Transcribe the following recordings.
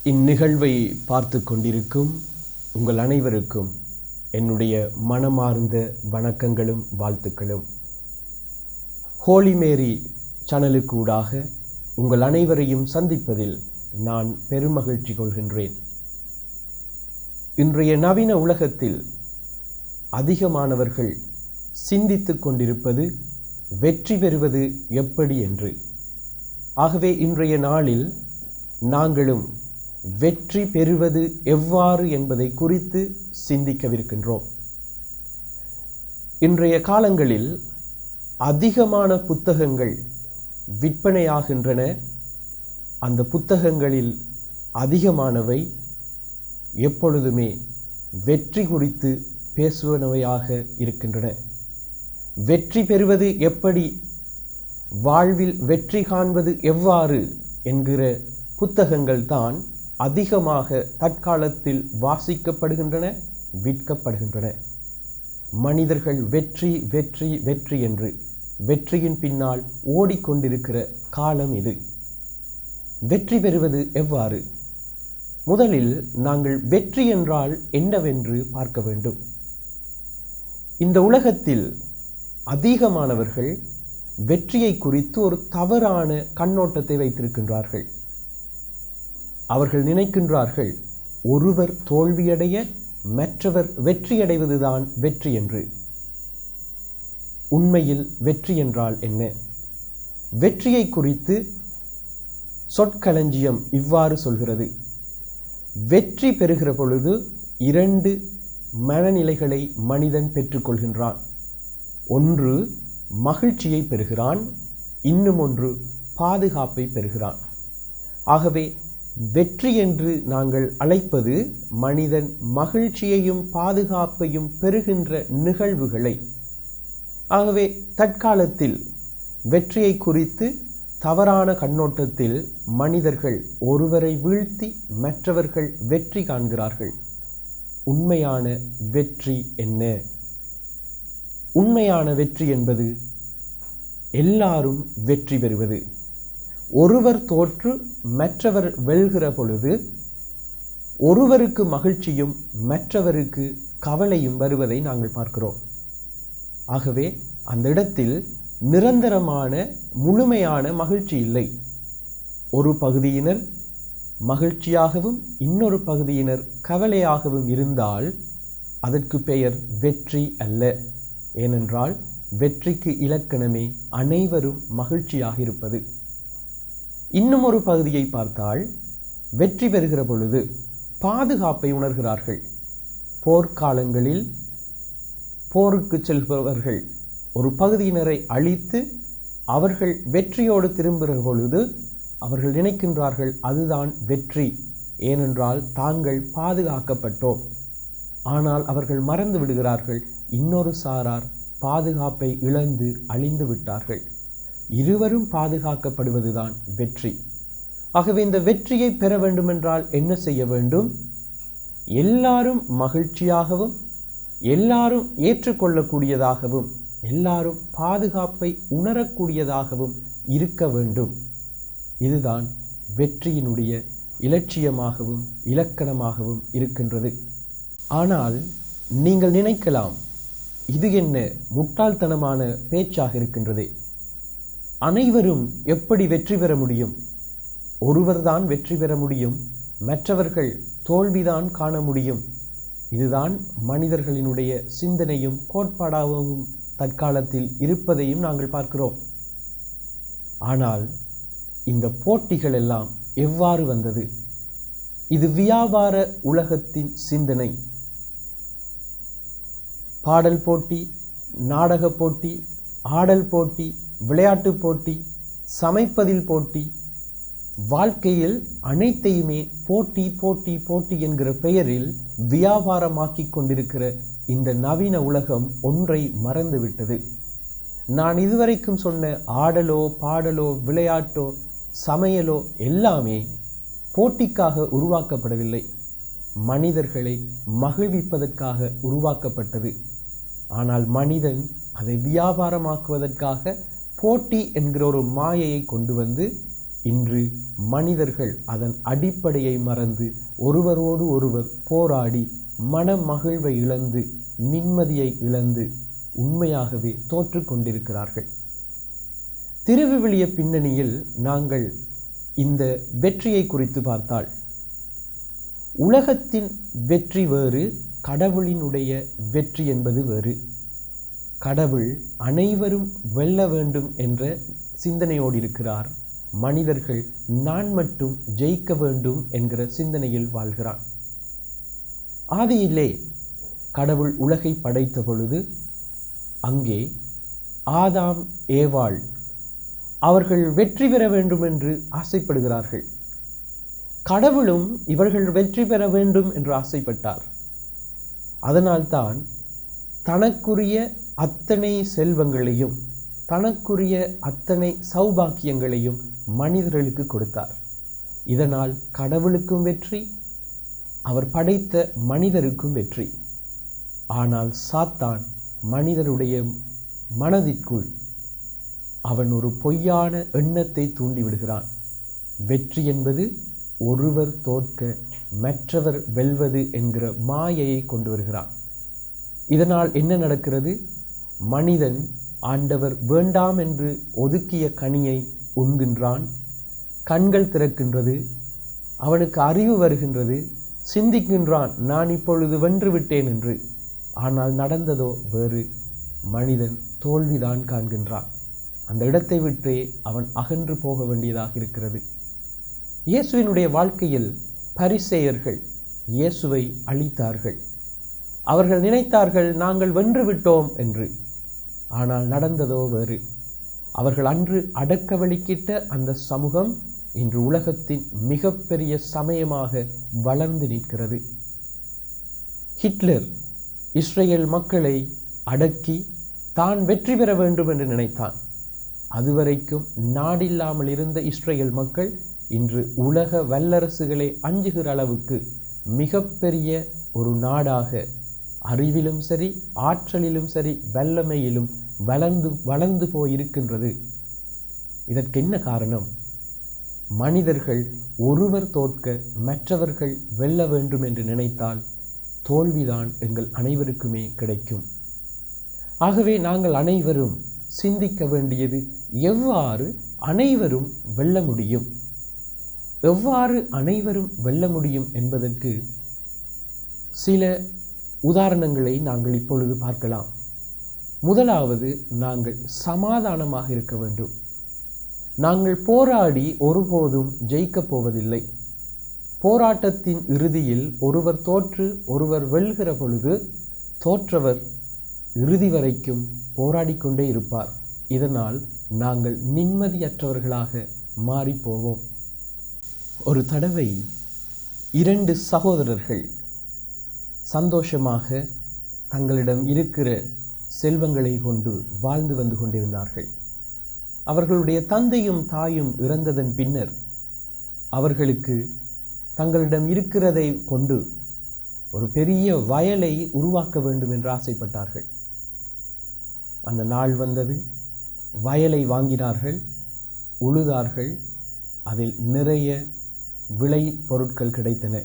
இந்நிகழ்வை பார்த்து கொண்டிருக்கும் உங்கள் அனைவருக்கும் என்னுடைய மனமார்ந்த வணக்கங்களும் வாழ்த்துக்களும். ஹோலி மேரி சேனலுக்கூடாக உங்கள் அனைவரையும் சந்திப்பதில் நான் பெருமகிழ்ச்சி கொள்கின்றேன். இன்றைய நவீன உலகத்தில் அதிகமானவர்கள் சிந்தித்து கொண்டிருப்பது வெற்றி பெறுவது எப்படி என்று. ஆகவே இன்றைய நாளில் நாங்களும் வெற்றி பெறுவது எவ்வாறு என்பதை குறித்து சிந்திக்கவிருக்கின்றோம். இன்றைய காலங்களில் அதிகமான புத்தகங்கள் விற்பனையாகின்றன. அந்த புத்தகங்களில் அதிகமானவை எப்பொழுதுமே வெற்றி குறித்து பேசுவனவையாக இருக்கின்றன. வெற்றி பெறுவது எப்படி, வாழ்வில் வெற்றி காண்பது எவ்வாறு என்கிற புத்தகங்கள் தான் அதிகமாக தற்காலத்தில் வாசிக்கப்படுகின்றன, விற்கப்படுகின்றன. மனிதர்கள் வெற்றி வெற்றி வெற்றி என்று வெற்றியின் பின்னால் ஓடிக்கொண்டிருக்கிற காலம் இது. வெற்றி பெறுவது எவ்வாறு? முதலில் நாங்கள் வெற்றி என்றால் என்னவென்று பார்க்க வேண்டும். இந்த உலகத்தில் அதிகமானவர்கள் வெற்றியை குறித்து ஒரு தவறான கண்ணோட்டத்தை வைத்திருக்கின்றார்கள். அவர்கள் நினைக்கின்றார்கள் ஒருவர் தோல்வியடைய மற்றவர் வெற்றியடைவதுதான் வெற்றி என்று. உண்மையில் வெற்றி என்றால் என்ன? வெற்றியை குறித்து சொற்களஞ்சியம் இவ்வாறு சொல்கிறது. வெற்றி பெறுகிற பொழுது இரண்டு மனநிலைகளை மனிதன் பெற்றுக்கொள்கின்றான். ஒன்று மகிழ்ச்சியை பெறுகிறான், இன்னும் ஒன்று பாதுகாப்பை பெறுகிறான். ஆகவே வெற்றி என்று நாங்கள் அழைப்பது மனிதன் மகிழ்ச்சியையும் பாதுகாப்பையும் பெறுகின்ற நிகழ்வுகளை. ஆகவே தற்காலத்தில் வெற்றியை குறித்து தவறான கண்ணோட்டத்தில் மனிதர்கள் ஒருவரை வீழ்த்தி மற்றவர்கள் வெற்றி காண்கிறார்கள். உண்மையான வெற்றி என்ன? உண்மையான வெற்றி என்பது எல்லாரும் வெற்றி பெறுவது. ஒருவர் தோற்று மற்றவர் வெல்கிற பொழுது ஒருவருக்கு மகிழ்ச்சியும் மற்றவருக்கு கவலையும் வருவதை நாங்கள் பார்க்கிறோம். ஆகவே அந்த இடத்தில் நிரந்தரமான முழுமையான மகிழ்ச்சி இல்லை. ஒரு பகுதியினர் மகிழ்ச்சியாகவும் இன்னொரு பகுதியினர் கவலையாகவும் இருந்தால் அதற்கு பெயர் வெற்றி அல்ல. ஏனென்றால் வெற்றிக்கு இலக்கணமே அனைவரும் மகிழ்ச்சியாக இருப்பது. இன்னும் ஒரு பகுதியை பார்த்தால் வெற்றி பெறுகிற பொழுது பாதுகாப்பை உணர்கிறார்கள். போர்க்காலங்களில் போருக்கு செல்பவர்கள் ஒரு பகுதியினரை அழித்து அவர்கள் வெற்றியோடு திரும்புகிற பொழுது அவர்கள் நினைக்கின்றார்கள் அதுதான் வெற்றி, ஏனென்றால் தாங்கள் பாதுகாக்கப்பட்டோம். ஆனால் அவர்கள் மறந்து விடுகிறார்கள் இன்னொரு சாரார் பாதுகாப்பை இழந்து அழிந்து விட்டார்கள். இருவரும் பாதுகாக்கப்படுவதுதான் வெற்றி. ஆகவே இந்த வெற்றியை பெற வேண்டுமென்றால் என்ன செய்ய வேண்டும்? எல்லாரும் மகிழ்ச்சியாகவும் எல்லாரும் ஏற்றுக்கொள்ளக்கூடியதாகவும் எல்லாரும் பாதுகாப்பை உணரக்கூடியதாகவும் இருக்க வேண்டும். இதுதான் வெற்றியினுடைய இலட்சியமாகவும் இலக்கணமாகவும் இருக்கின்றது. ஆனால் நீங்கள் நினைக்கலாம், இது என்ன முட்டாள்தனமான பேச்சாக இருக்கின்றதே, அனைவரும் எப்படி வெற்றி பெற முடியும்? ஒருவர்தான் வெற்றி பெற முடியும், மற்றவர்கள் தோல்விதான் காண முடியும். இதுதான் மனிதர்களினுடைய சிந்தனையும் கோட்பாடாகவும் தற்காலத்தில் இருப்பதையும் நாங்கள் பார்க்கிறோம். ஆனால் இந்த போட்டிகள் எல்லாம் எவ்வாறு வந்தது? இது வியாபார உலகத்தின் சிந்தனை. பாடல் போட்டி, நாடக போட்டி, ஆடல் போட்டி, விளையாட்டு போட்டி, சமைப்பதில் போட்டி, வாழ்க்கையில் அனைத்தையுமே போட்டி போட்டி போட்டி என்கிற பெயரில் வியாபாரமாக்கி கொண்டிருக்கிற இந்த நவீன உலகம் ஒன்றை மறந்துவிட்டது. நான் இதுவரைக்கும் சொன்ன ஆடலோ பாடலோ விளையாட்டோ சமையலோ எல்லாமே போட்டிக்காக உருவாக்கப்படவில்லை, மனிதர்களை மகிழ்விப்பதற்காக உருவாக்கப்பட்டது. ஆனால் மனிதன் அதை வியாபாரமாக்குவதற்காக போட்டி என்கிற ஒரு மாயையை கொண்டு வந்து இன்று மனிதர்கள் அதன் அடிப்படையை மறந்து ஒருவரோடு ஒருவர் போராடி மனமகிழ்வை இழந்து நிம்மதியை இழந்து உண்மையாகவே தோற்று கொண்டிருக்கிறார்கள். திருவிவிலிய பின்னணியில் நாங்கள் இந்த வெற்றியை குறித்து பார்த்தால், உலகத்தின் வெற்றி வேறு, கடவுளினுடைய வெற்றி என்பது வேறு. கடவுள் அனைவரும் வெல்ல வேண்டும் என்ற சிந்தனையோடு இருக்கிறார். மனிதர்கள் நான் மட்டும் ஜெயிக்க வேண்டும் என்கிற சிந்தனையில் வாழ்கிறான். ஆதியிலே கடவுள் உலகை படைத்த பொழுது அங்கே ஆதாம் ஏவாள் அவர்கள் வெற்றி பெற வேண்டும் என்று ஆசைப்படுகிறார்கள். கடவுளும் இவர்கள் வெற்றி பெற வேண்டும் என்று ஆசைப்பட்டார். அதனால்தான் தனக்குரிய அத்தனை செல்வங்களையும் தனக்குரிய அத்தனை சௌபாக்கியங்களையும் மனிதர்களுக்கு கொடுத்தார். இதனால் கடவுளுக்கும் வெற்றி, அவர் படைத்த மனிதருக்கும் வெற்றி. ஆனால் சாத்தான் மனிதருடைய மனதிற்குள் அவன் ஒரு பொய்யான எண்ணத்தை தூண்டிவிடுகிறான். வெற்றி என்பது ஒருவர் தோற்க மற்றவர் வெல்வது என்கிற மாயையை கொண்டு வருகிறான். இதனால் என்ன நடக்கிறது? மனிதன் ஆண்டவர் வேண்டாம் என்று ஒதுக்கிய கனியை உண்கின்றான். கண்கள் திறக்கின்றது, அவனுக்கு அறிவு வருகின்றது, சிந்திக்கின்றான், நான் இப்பொழுது வென்று விட்டேன் என்று. ஆனால் நடந்ததோ வேறு. மனிதன் தோல்விதான் காண்கின்றான். அந்த இடத்தை விட்டே அவன் அகன்று போக வேண்டியதாக இருக்கிறது. இயேசுவினுடைய வாழ்க்கையில் பரிசேயர்கள் இயேசுவை அழித்தார்கள். அவர்கள் நினைத்தார்கள் நாங்கள் வென்று விட்டோம் என்று. ஆனால் நடந்ததோ வேறு. அவர்கள் அன்று அடக்க வழிக்கிட்ட அந்த சமூகம் இன்று உலகத்தின் மிகப்பெரிய சமயமாக வளர்ந்து நிற்கிறது. ஹிட்லர் இஸ்ரேல் மக்களை அடக்கி தான் வெற்றி பெற வேண்டும் என்று நினைத்தான். அதுவரைக்கும் நாடில்லாமல் இருந்த இஸ்ரேல் மக்கள் இன்று உலக வல்லரசுகளை அஞ்சுகிற அளவுக்கு மிகப்பெரிய ஒரு நாடாக அறிவிலும் சரி, ஆற்றலிலும் சரி, வல்லமையிலும் வளர்ந்து போயிருக்கின்றது. இதற்கு என்ன காரணம்? மனிதர்கள் ஒருவர் தோற்க மற்றவர்கள் வெல்ல வேண்டும் என்று நினைத்தால் தோல்விதான் எங்கள் அனைவருக்குமே கிடைக்கும். ஆகவே நாங்கள் அனைவரும் சிந்திக்க வேண்டியது, எவ்வாறு அனைவரும் வெல்ல முடியும்? எவ்வாறு அனைவரும் வெல்ல முடியும் என்பதற்கு சில உதாரணங்களை நாங்கள் இப்பொழுது பார்க்கலாம். முதலாவது, நாங்கள் சமாதானமாக இருக்க வேண்டும். நாங்கள் போராடி ஒருபோதும் ஜெயிக்கப் போவதில்லை. போராட்டத்தின் இறுதியில் ஒருவர் தோற்று ஒருவர் வெல்கிற பொழுது தோற்றவர் இறுதி வரைக்கும் போராடிக்கொண்டே இருப்பார். இதனால் நாங்கள் நிம்மதியற்றவர்களாக மாறிப்போவோம். ஒரு தடவை 2 சகோதரர்கள் சந்தோஷமாக தங்களிடம் இருக்கிற செல்வங்களை கொண்டு வாழ்ந்து வந்து கொண்டிருந்தார்கள். அவர்களுடைய தந்தையும் தாயும் இறந்ததன் பின்னர் அவர்களுக்கு தங்களிடம் இருக்கிறதை கொண்டு ஒரு பெரிய வயலை உருவாக்க வேண்டும் என்று ஆசைப்பட்டார்கள். அந்த நாள் வந்தது. வயலை வாங்கினார்கள், உழுதார்கள். அதில் நிறைய விளை பொருட்கள் கிடைத்தன.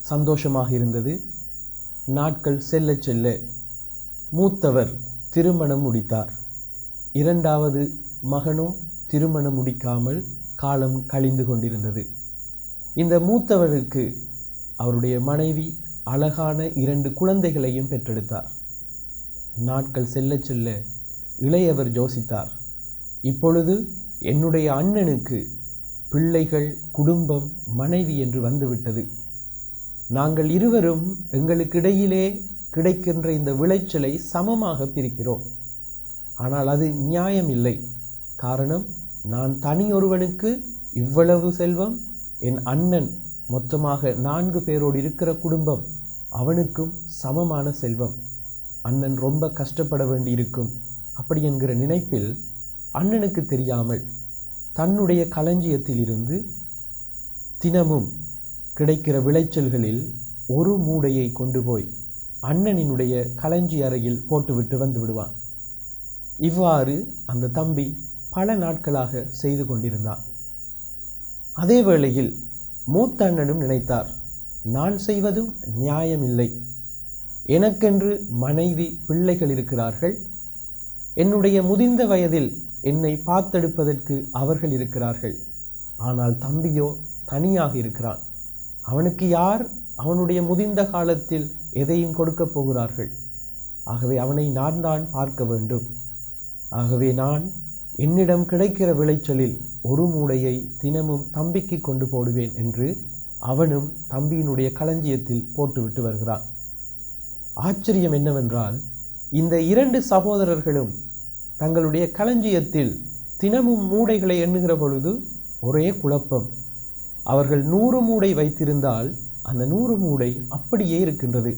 சந்தோஷமாக இருந்தது. நாட்கள் செல்ல செல்ல மூத்தவர் திருமணம் முடித்தார். 2வது மகனோ திருமணம் முடிக்காமல் காலம் கழிந்து கொண்டிருந்தது. இந்த மூத்தவருக்கு அவருடைய மனைவி அழகான 2 குழந்தைகளையும் பெற்றெடுத்தார். நாட்கள் செல்ல செல்ல இளையவர் யோசித்தார், இப்பொழுது என்னுடைய அண்ணனுக்கு பிள்ளைகள், குடும்பம், மனைவி என்று வந்துவிட்டது. நாங்கள் இருவரும் எங்களுக்கு இடையிலே கிடைக்கின்ற இந்த விளைச்சலை சமமாக பிரிக்கிறோம். ஆனால் அது நியாயம் இல்லை. காரணம், நான் தனியொருவனுக்கு இவ்வளவு செல்வம், என் அண்ணன் மொத்தமாக 4 பேரோடு இருக்கிற குடும்பம், அவனுக்கும் சமமான செல்வம். அண்ணன் ரொம்ப கஷ்டப்பட வேண்டியிருக்கும். அப்படி என்கிற நினைப்பில் அண்ணனுக்கு தெரியாமல் தன்னுடைய களஞ்சியத்திலிருந்து தினமும் கிடைக்கிற விளைச்சல்களில் ஒரு மூடையை கொண்டு போய் அண்ணனினுடைய களஞ்சி அறையில் போட்டுவிட்டு வந்து விடுவான். இவ்வாறு அந்த தம்பி பல நாட்களாக செய்து கொண்டிருந்தான். அதே வேளையில் மூத்த அண்ணனும் நினைத்தார், நான் செய்வதும் நியாயமில்லை. எனக்கென்று மனைவி பிள்ளைகள் இருக்கிறார்கள். என்னுடைய முதிர்ந்த வயதில் என்னை பார்த்தெடுப்பதற்கு அவர்கள் இருக்கிறார்கள். ஆனால் தம்பியோ தனியாக இருக்கிறான். அவனுக்கு யார் அவனுடைய முதிர்ந்த காலத்தில் எதையும் கொடுக்கப் போகிறார்கள்? ஆகவே அவனை நான் தான் பார்க்க வேண்டும். ஆகவே நான் என்னிடம் கிடைக்கிற விளைச்சலில் ஒரு மூடையை தினமும் தம்பிக்கு கொண்டு போடுவேன் என்று அவனும் தம்பியினுடைய களஞ்சியத்தில் போட்டுவிட்டு வருகிறான். ஆச்சரியம் என்னவென்றால், இந்த 2 சகோதரர்களும் தங்களுடைய களஞ்சியத்தில் தினமும் மூடைகளை எண்ணுகிற பொழுது ஒரே குழப்பம். அவர்கள் 100 மூடை வைத்திருந்தால் அந்த 100 மூடை அப்படியே இருக்கின்றது.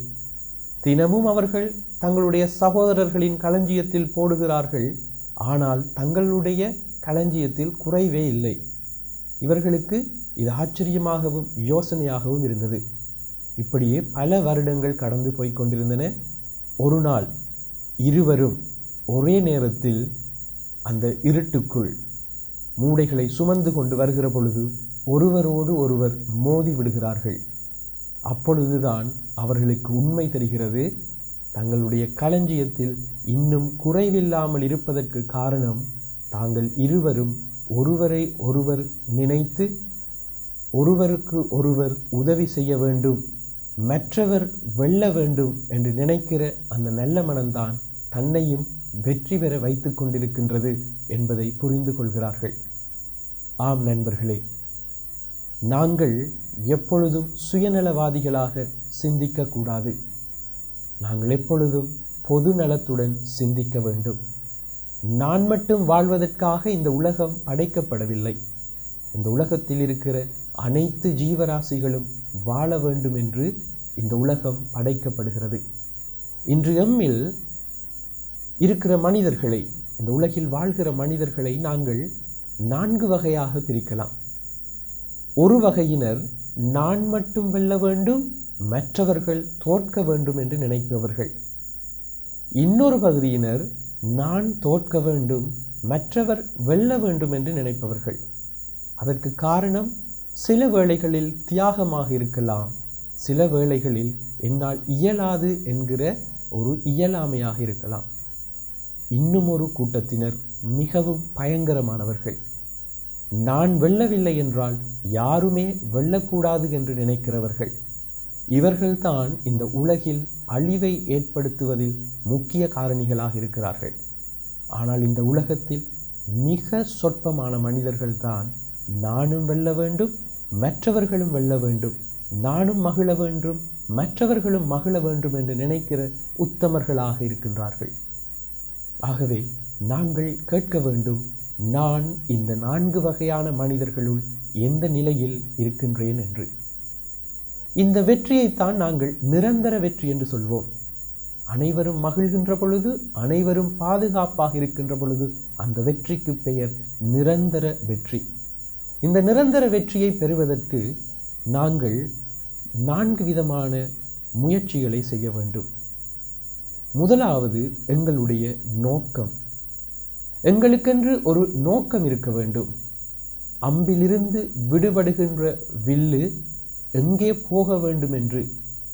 தினமும் அவர்கள் தங்களுடைய சகோதரர்களின் களஞ்சியத்தில் போடுகிறார்கள். ஆனால் தங்களுடைய களஞ்சியத்தில் குறைவே இல்லை. இவர்களுக்கு இது ஆச்சரியமாகவும் யோசனையாகவும் இருந்தது. இப்படியே பல வருடங்கள் கடந்து போய் கொண்டிருந்தன. ஒரு நாள் இருவரும் ஒரே நேரத்தில் அந்த இருட்டுக்குள் மூடைகளை சுமந்து கொண்டு வருகிற பொழுது ஒருவரோடு ஒருவர் மோதி விடுகிறார்கள். அப்பொழுதுதான் அவர்களுக்கு உண்மை தெரிகிறது, தங்களுடைய களஞ்சியத்தில் இன்னும் குறைவில்லாமல் இருப்பதற்கு காரணம் தாங்கள் இருவரும் ஒருவரை ஒருவர் நினைத்து ஒருவருக்கு ஒருவர் உதவி செய்ய வேண்டும், மற்றவர் வெல்ல வேண்டும் என்று நினைக்கிற அந்த நல்ல மனம்தான் தன்னையும் வெற்றி பெற வைத்து கொண்டிருக்கின்றது என்பதை புரிந்து கொள்கிறார்கள். ஆம் நண்பர்களே, நாங்கள் எப்பொழுதும் சுயநலவாதிகளாக சிந்திக்கக்கூடாது. நாங்கள் எப்பொழுதும் பொது நலத்துடன் சிந்திக்க வேண்டும். நான் மட்டும் வாழ்வதற்காக இந்த உலகம் படைக்கப்படவில்லை. இந்த உலகத்தில் இருக்கிற அனைத்து ஜீவராசிகளும் வாழ வேண்டும் என்று இந்த உலகம் படைக்கப்படுகிறது. இன்று எம்மில் இருக்கிற மனிதர்களை, இந்த உலகில் வாழ்கிற மனிதர்களை நாங்கள் 4 வகையாக பிரிக்கலாம். ஒரு வகையினர் நான் மட்டும் வெல்ல வேண்டும், மற்றவர்கள் தோற்க வேண்டும் என்று நினைப்பவர்கள். இன்னொரு பகுதியினர் நான் தோற்க வேண்டும், மற்றவர் வெல்ல வேண்டும் என்று நினைப்பவர்கள். அதற்கு காரணம் சில வேளைகளில் தியாகமாக இருக்கலாம், சில வேளைகளில் என்னால் இயலாது என்கிற ஒரு இயலாமையாக இருக்கலாம். இன்னும் ஒரு கூட்டத்தினர் மிகவும் பயங்கரமானவர்கள். நான் வெல்லவில்லை என்றால் யாருமே வெல்லக்கூடாது என்று நினைக்கிறவர்கள். இவர்கள்தான் இந்த உலகில் அழிவை ஏற்படுத்துவதில் முக்கிய காரணிகளாக இருக்கிறார்கள். ஆனால் இந்த உலகத்தில் மிக சொற்பமான மனிதர்கள்தான் நானும் வெல்ல வேண்டும், மற்றவர்களும் வெல்ல வேண்டும், நானும் மகிழ வேண்டும், மற்றவர்களும் மகிழ வேண்டும் என்று நினைக்கிற உத்தமர்களாக இருக்கின்றார்கள். ஆகவே நாங்கள் கேட்க வேண்டும், நான் இந்த 4 வகையான மனிதர்களுள் எந்த நிலையில் இருக்கின்றேன் என்று. இந்த வெற்றியைத்தான் நாங்கள் நிரந்தர வெற்றி என்று சொல்வோம். அனைவரும் மகிழ்கின்ற பொழுது, அனைவரும் பாதுகாப்பாக இருக்கின்ற பொழுது அந்த வெற்றிக்கு பெயர் நிரந்தர வெற்றி. இந்த நிரந்தர வெற்றியை பெறுவதற்கு நாங்கள் 4 விதமான முயற்சிகளை செய்ய வேண்டும். முதலாவது எங்களுடைய நோக்கம். எங்களுக்கென்று ஒரு நோக்கம் இருக்க வேண்டும். அம்பிலிருந்து விடுபடுகின்ற வில்லு எங்கே போக வேண்டும் என்று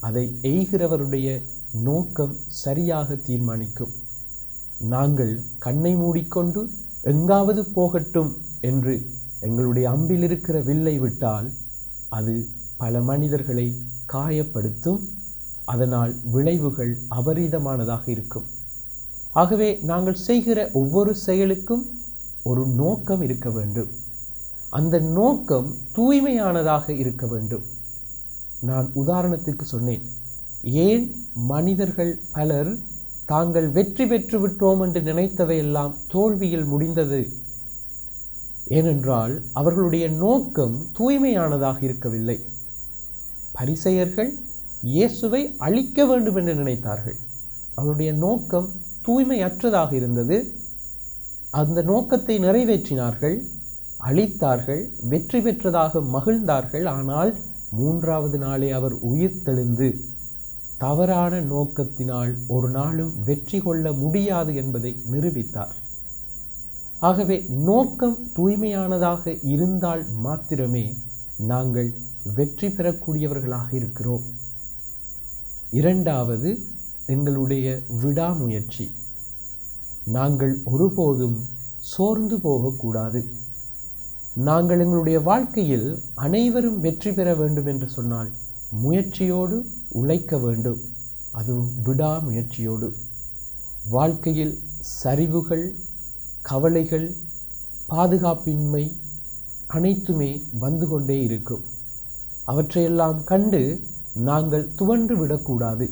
அதை எய்கிறவருடைய நோக்கம் சரியாக தீர்மானிக்கும். நாங்கள் கண்ணை மூடிக்கொண்டு எங்காவது போகட்டும் என்று எங்களுடைய அம்பில் இருக்கிற வில்லை விட்டால் அது பல மனிதர்களை காயப்படுத்தும். அதனால் விளைவுகள் அபரீதமானதாக இருக்கும். ஆகவே நாங்கள் செய்கிற ஒவ்வொரு செயலுக்கும் ஒரு நோக்கம் இருக்க வேண்டும். அந்த நோக்கம் தூய்மையானதாக இருக்க வேண்டும். நான் உதாரணத்துக்கு சொன்னேன், ஏன் மனிதர்கள் பலர் தாங்கள் வெற்றி பெற்று விட்டோம் என்று நினைத்தவையெல்லாம் தோல்வியில் முடிந்தது? ஏனென்றால் அவர்களுடைய நோக்கம் தூய்மையானதாக இருக்கவில்லை. பரிசேயர்கள் இயேசுவை அழிக்க வேண்டும் என்று நினைத்தார்கள். அவருடைய நோக்கம் தூய்மையற்றதாக இருந்தது. அந்த நோக்கத்தை நிறைவேற்றினார்கள், அழித்தார்கள், வெற்றி பெற்றதாக மகிழ்ந்தார்கள். ஆனால் 3வது நாளே அவர் உயிர்த்தெழுந்து தவறான நோக்கத்தினால் ஒரு நாளும் வெற்றி கொள்ள முடியாது என்பதை நிரூபித்தார். ஆகவே நோக்கம் தூய்மையானதாக இருந்தால் மாத்திரமே நாங்கள் வெற்றி பெறக்கூடியவர்களாக இருக்கிறோம். இரண்டாவது, எங்களுடைய விடாமுயற்சி. நாங்கள் ஒருபோதும் சோர்ந்து போகக்கூடாது. நாங்கள் எங்களுடைய வாழ்க்கையில் அனைவரும் வெற்றி பெற வேண்டும் என்று சொன்னால் முயற்சியோடு உழைக்க வேண்டும், அதுவும் விடாமுயற்சியோடு. வாழ்க்கையில் சரிவுகள், கவலைகள், பாதுகாப்பின்மை அனைத்துமே வந்து கொண்டே இருக்கும். அவற்றையெல்லாம் கண்டு நாங்கள் துவண்டு விடக்கூடாது.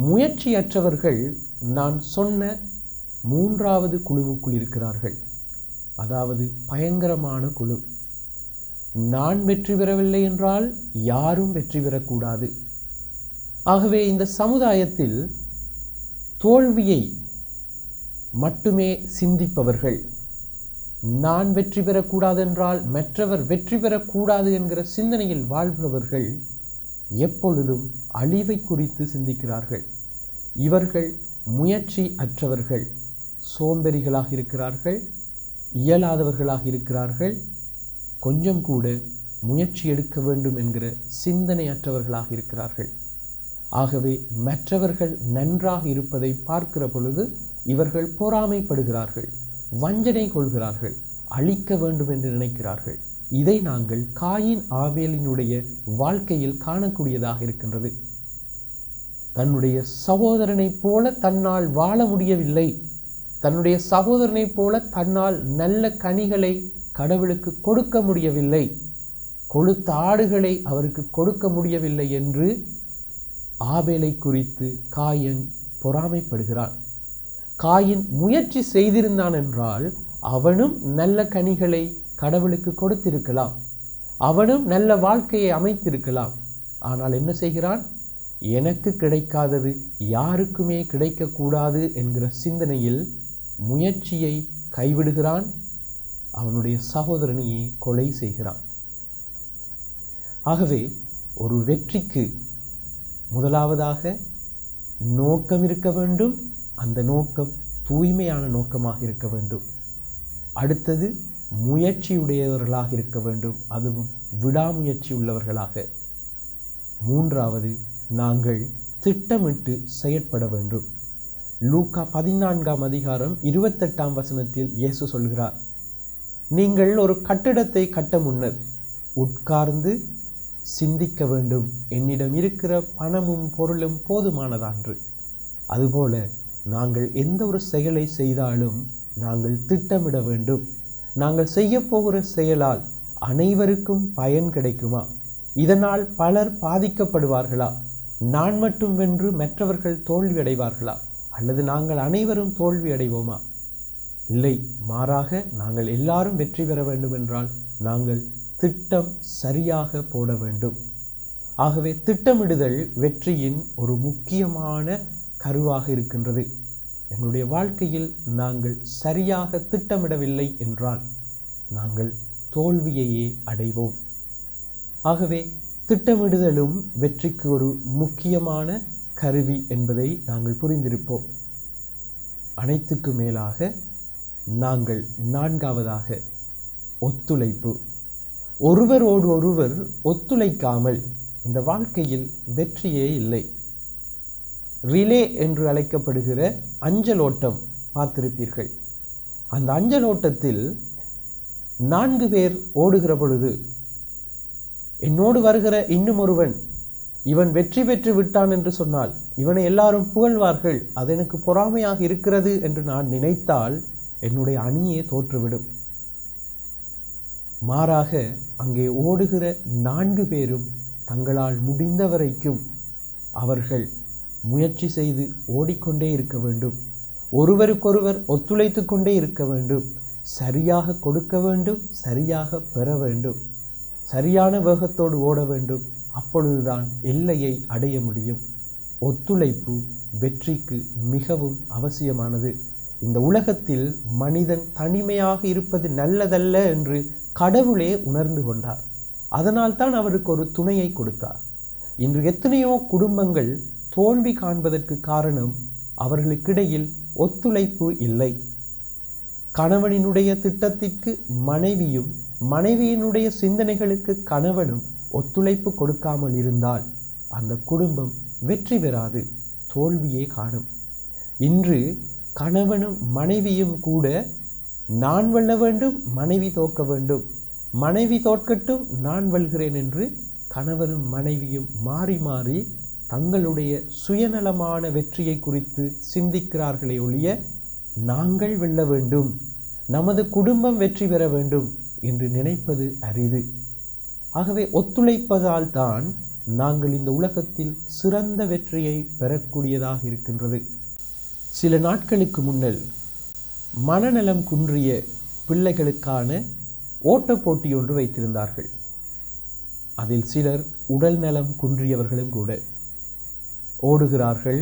முயற்சியற்றவர்கள் நான் சொன்ன மூன்றாவது குழுவுக்குள் இருக்கிறார்கள். அதாவது பயங்கரமான குழு. நான் வெற்றி பெறவில்லை என்றால் யாரும் வெற்றி பெறக்கூடாது. ஆகவே இந்த சமுதாயத்தில் தோல்வியை மட்டுமே சிந்திப்பவர்கள், நான் வெற்றி பெறக்கூடாது என்றால் மற்றவர் வெற்றி பெறக்கூடாது என்கிற சிந்தனையில் வாழ்பவர்கள் எப்பொழுதும் அழிவை குறித்து சிந்திக்கிறார்கள். இவர்கள் முயற்சி அற்றவர்கள், சோம்பேறிகளாக இருக்கிறார்கள், இயலாதவர்களாக இருக்கிறார்கள், கொஞ்சம் கூட முயற்சி எடுக்க வேண்டும் என்கிற சிந்தனையற்றவர்களாக இருக்கிறார்கள். ஆகவே மற்றவர்கள் நன்றாக இருப்பதை பார்க்கிற பொழுது இவர்கள் பொறாமைப்படுகிறார்கள், வஞ்சனை கொள்கிறார்கள், அழிக்க வேண்டும் என்று நினைக்கிறார்கள். இதை நாங்கள் காயின் ஆபேலினுடைய வாழ்க்கையில் காணக்கூடியதாக இருக்கின்றது. தன்னுடைய சகோதரனைப் போல தன்னால் வாழ முடியவில்லை, தன்னுடைய சகோதரனைப் போல தன்னால் நல்ல கனிகளை கடவுளுக்கு கொடுக்க முடியவில்லை, கொழுத்த ஆடுகளை அவருக்கு கொடுக்க முடியவில்லை என்று ஆபேலை குறித்து காயின் பொறாமைப்படுகிறான். காயின் முயற்சி செய்திருந்தான் என்றால் அவனும் நல்ல கனிகளை கடவுளுக்கு கொடுத்திருக்கலாம், அவனும் நல்ல வாழ்க்கையை அமைத்திருக்கலாம். ஆனால் என்ன செய்கிறான்? எனக்கு கிடைக்காதது யாருக்குமே கிடைக்கக்கூடாது என்கிற சிந்தனையில் முயற்சியை கைவிடுகிறான், அவனுடைய சகோதரனையே கொலை செய்கிறான். ஆகவே ஒரு வெற்றிக்கு முதலாவதாக நோக்கம் இருக்க வேண்டும், அந்த நோக்கம் தூய்மையான நோக்கமாக இருக்க வேண்டும். அடுத்தது முயற்சியுடையவர்களாக இருக்க வேண்டும், அதுவும் விடாமுயற்சி உள்ளவர்களாக. மூன்றாவது, நாங்கள் திட்டமிட்டு செயற்பட வேண்டும். லூக்கா 14ஆம் அதிகாரம் 28ஆம் வசனத்தில் இயேசு சொல்கிறார், நீங்கள் ஒரு கட்டிடத்தை கட்ட முன்னர் உட்கார்ந்து சிந்திக்க வேண்டும், என்னிடம் இருக்கிற பணமும் பொருளும் போதுமானதான்று. அதுபோல நாங்கள் எந்த ஒரு செயலை செய்தாலும் நாங்கள் திட்டமிட வேண்டும். நாங்கள் செய்ய போகிற செயலால் அனைவருக்கும் பயன் கிடைக்குமா? இதனால் பலர் பாதிக்கப்படுவார்களா? நான் மட்டும் வென்று மற்றவர்கள் தோல்வி அடைவார்களா? அல்லது நாங்கள் அனைவரும் தோல்வி அடைவோமா? இல்லை, மாறாக நாங்கள் எல்லாரும் வெற்றி பெற வேண்டும் என்றால் நாங்கள் திட்டம் சரியாக போட வேண்டும். ஆகவே திட்டமிடுதல் வெற்றியின் ஒரு முக்கியமான கருவாக இருக்கின்றது. எங்களுடைய வாழ்க்கையில் நாங்கள் சரியாக திட்டமிடவில்லை என்றால் நாங்கள் தோல்வியையே அடைவோம். ஆகவே திட்டமிடுதலும் வெற்றிக்கு ஒரு முக்கியமான கருவி என்பதை நாங்கள் புரிந்திருப்போம். அனைத்துக்கு மேலாக நாங்கள் நான்காவதாக ஒத்துழைப்பு. ஒருவரோடு ஒருவர் ஒத்துழைக்காமல் இந்த வாழ்க்கையில் வெற்றியே இல்லை. ரிலே என்று அழைக்கப்படுகிற அஞ்சல் ஓட்டம் பார்த்திருப்பீர்கள். அந்த அஞ்சல் ஓட்டத்தில் 4 பேர் ஓடுகிற பொழுது என்னோடு வருகிற இன்னும் ஒருவன் இவன் வெற்றி பெற்று விட்டான் என்று சொன்னால் இவனை எல்லாரும் புகழ்வார்கள், அது எனக்கு பொறாமையாக இருக்கிறது என்று நான் நினைத்தால் என்னுடைய அணியே தோற்றுவிடும். மாறாக அங்கே ஓடுகிற 4 பேரும் தங்களால் முடிந்த வரைக்கும் அவர்கள் முயற்சி செய்து ஓடிக்கொண்டே இருக்க வேண்டும். ஒருவருக்கொருவர் ஒத்துழைத்து கொண்டே இருக்க வேண்டும். சரியாக கொடுக்க வேண்டும், சரியாக பெற வேண்டும், சரியான வேகத்தோடு ஓட வேண்டும். அப்பொழுதுதான் எல்லையை அடைய முடியும். ஒத்துழைப்பு வெற்றிக்கு மிகவும் அவசியமானது. இந்த உலகத்தில் மனிதன் தனிமையாக இருப்பது நல்லதல்ல என்று கடவுளே உணர்ந்து கொண்டார். அதனால் தான் அவருக்கு ஒரு துணையை கொடுத்தார். இன்று எத்தனையோ குடும்பங்கள் தோல்வி காண்பதற்கு காரணம் அவர்களுக்கிடையில் ஒத்துழைப்பு இல்லை. கணவனினுடைய திட்டத்திற்கு மனைவியும் மனைவியினுடைய சிந்தனைகளுக்கு கணவனும் ஒத்துழைப்பு கொடுக்காமல் இருந்தால் அந்த குடும்பம் வெற்றி பெறாது, தோல்வியே காணும். இன்று கணவனும் மனைவியும் கூட நான் வெல்ல வேண்டும், மனைவி தோற்க வேண்டும், மனைவி தோற்கட்டும், நான் வெல்கிறேன் என்று கணவனும் மனைவியும் மாறி மாறி தங்களுடைய சுயநலமான வெற்றியை குறித்து சிந்திக்கிறார்களே ஒழிய நாங்கள் வெல்ல வேண்டும், நமது குடும்பம் வெற்றி பெற வேண்டும் என்று நினைப்பது அரிது. ஆகவே ஒத்துழைப்பதால் தான் நாங்கள் இந்த உலகத்தில் சிறந்த வெற்றியை பெறக்கூடியதாக இருக்கின்றது. சில நாட்களுக்கு முன்னல் மனநலம் குன்றிய பிள்ளைகளுக்கான ஓட்டப் போட்டி ஒன்று வைத்திருந்தார்கள். அதில் சிலர் உடல் நலம் குன்றியவர்களும் கூட ஓடுகிறார்கள்.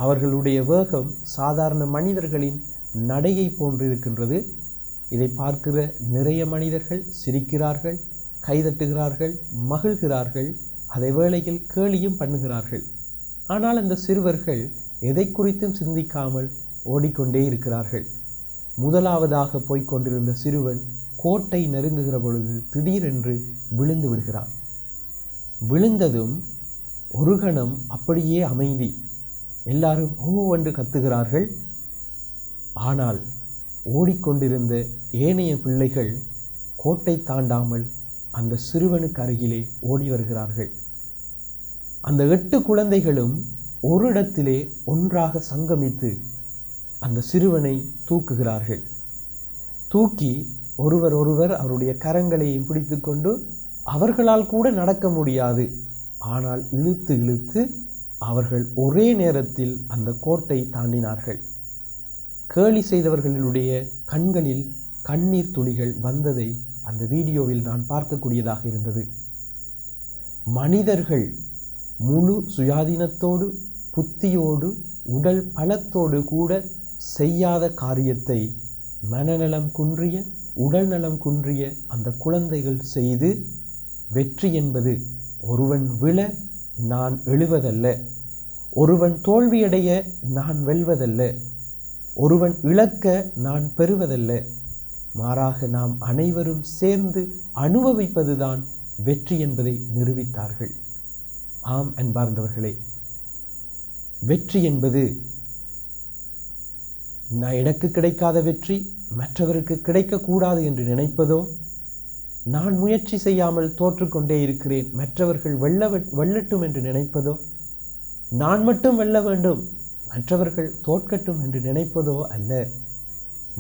அவர்களுடைய வேகம் சாதாரண மனிதர்களின் நடையை போன்றிருக்கின்றது. இதை பார்க்கிற நிறைய மனிதர்கள் சிரிக்கிறார்கள், கைதட்டுகிறார்கள், மகிழ்கிறார்கள், அதே வேளையில் கேலியும் பண்ணுகிறார்கள். ஆனால் அந்த சிறுவர்கள் எதை குறித்தும் சிந்திக்காமல் ஓடிக்கொண்டே இருக்கிறார்கள். முதலாவதாக போய்கொண்டிருந்த சிறுவன் கோட்டை நெருங்குகிற பொழுது திடீரென்று விழுந்து விடுகிறான். விழுந்ததும் ஒரு கணம் அப்படியே அமைதி. எல்லாரும் ஓ என்று கத்துகிறார்கள். ஆனால் ஓடிக்கொண்டிருந்த ஏனைய பிள்ளைகள் கோட்டை தாண்டாமல் அந்த சிறுவனுக்கு அருகிலே ஓடி வருகிறார்கள். அந்த 8 குழந்தைகளும் ஒரு இடத்திலே ஒன்றாக சங்கமித்து அந்த சிறுவனை தூக்குகிறார்கள். தூக்கி ஒருவர் அவருடைய கரங்களையும் பிடித்து கொண்டு அவர்களால் கூட நடக்க முடியாது, ஆனால் இழுத்து இழுத்து அவர்கள் ஒரே நேரத்தில் அந்த கோட்டை தாண்டினார்கள். கேலி செய்தவர்களுடைய கண்களில் கண்ணீர் துளிகள் வந்ததை அந்த வீடியோவில் நான் பார்க்கக்கூடியதாக இருந்தது. மனிதர்கள் முழு சுயாதீனத்தோடு, புத்தியோடு, உடல் பலத்தோடு கூட செய்யாத காரியத்தை மனநலம் குன்றிய, உடல் நலம் குன்றிய அந்த குழந்தைகள் செய்து, வெற்றி என்பது ஒருவன் விழ நான் எழுவதல்ல, ஒருவன் தோல்வியடைய நான் வெல்வதல்ல, ஒருவன் இழக்க நான் பெறுவதல்ல, மாறாக நாம் அனைவரும் சேர்ந்து அனுபவிப்பதுதான் வெற்றி என்பதை நிரூபித்தார்கள். ஆம் அன்பார்ந்தவர்களே, வெற்றி என்பது எனக்கு கிடைக்காத வெற்றி மற்றவருக்கு கிடைக்கக்கூடாது என்று நினைப்பதோ, நான் முயற்சி செய்யாமல் தோற்றுக்கொண்டே இருக்கிறேன் மற்றவர்கள் வெல்லட்டும் என்று நினைப்பதோ, நான் மட்டும் வெல்ல வேண்டும் மற்றவர்கள் தோற்கட்டும் என்று நினைப்பதோ அல்ல.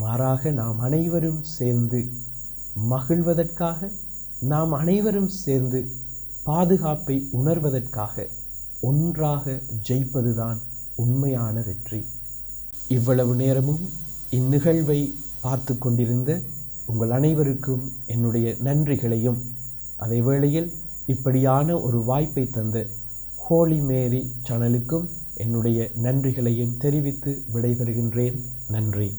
மாறாக நாம் அனைவரும் சேர்ந்து மகிழ்வதற்காக, நாம் அனைவரும் சேர்ந்து பாதுகாப்பை உணர்வதற்காக ஒன்றாக ஜெயிப்பதுதான் உண்மையான வெற்றி. இவ்வளவு நேரமும் இந்நிகழ்வை பார்த்து கொண்டிருந்த உங்கள் அனைவருக்கும் என்னுடைய நன்றிகளையும், அதே வேளையில் இப்படியான ஒரு வாய்ப்பை தந்த ஹோலி மேரி சேனலுக்கும் என்னுடைய நன்றிகளையும் தெரிவித்து விடைபெறுகின்றேன். நன்றி.